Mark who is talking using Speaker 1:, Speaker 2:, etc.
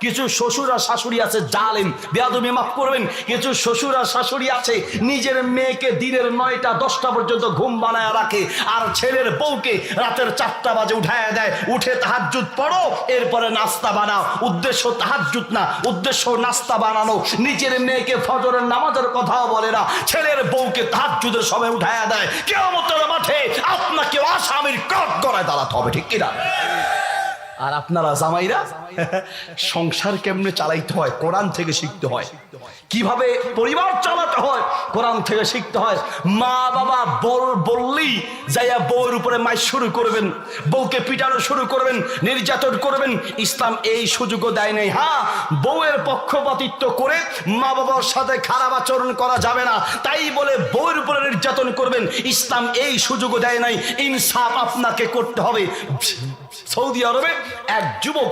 Speaker 1: কিছু শ্বশুর আর শাশুড়ি আছে জালেম, বেয়াদবি মাফ করবেন, কিছু শ্বশুর আর শাশুড়ি আছে নিজের মেয়েকে দিনের 9টা 10টা পর্যন্ত ঘুম বানায় রাখে, আর ছেলের বউকে রাতের 4টা বাজে উঠায় দেয়, উঠে তাহাজ্জুদ পড়ো, এরপরে নাস্তা বানাও। উদ্দেশ্য তাহাজ্জুদ না, উদ্দেশ্য নাস্তা বানানো। নিজের মেয়েকে ফজরের নামাজের কথাও বলে না, ছেলের বউকে তাহাজ্জুদের সময় উঠায় দেয়। কিয়ামতের মাঠে আপনাকে আসামির কাঠ গড়ায় দাঁড়াতে হবে, ঠিক কিনা? আর আপনারা জামাইরা সংসার কেমনে চালাইতে হয় কোরআন থেকে শিখতে হয়, কিভাবে পরিবার চালাতে হয় কোরআন থেকে শিখতে হয়। মা বাবা বললেই যাইয়া বউয়ের উপরে মাই শুরু করবেন, বউকে পিটানো শুরু করবেন, নির্যাতন করবেন, ইসলাম এই সুযোগও দেয় নাই। হ্যাঁ, বউয়ের পক্ষপাতিত্ব করে মা বাবার সাথে খারাপ আচরণ করা যাবে না, তাই বলে বউয়ের উপরে নির্যাতন করবেন, ইসলাম এই সুযোগও দেয় নাই। ইনসাফ আপনাকে করতে হবে। সৌদি আরবে এক যুবক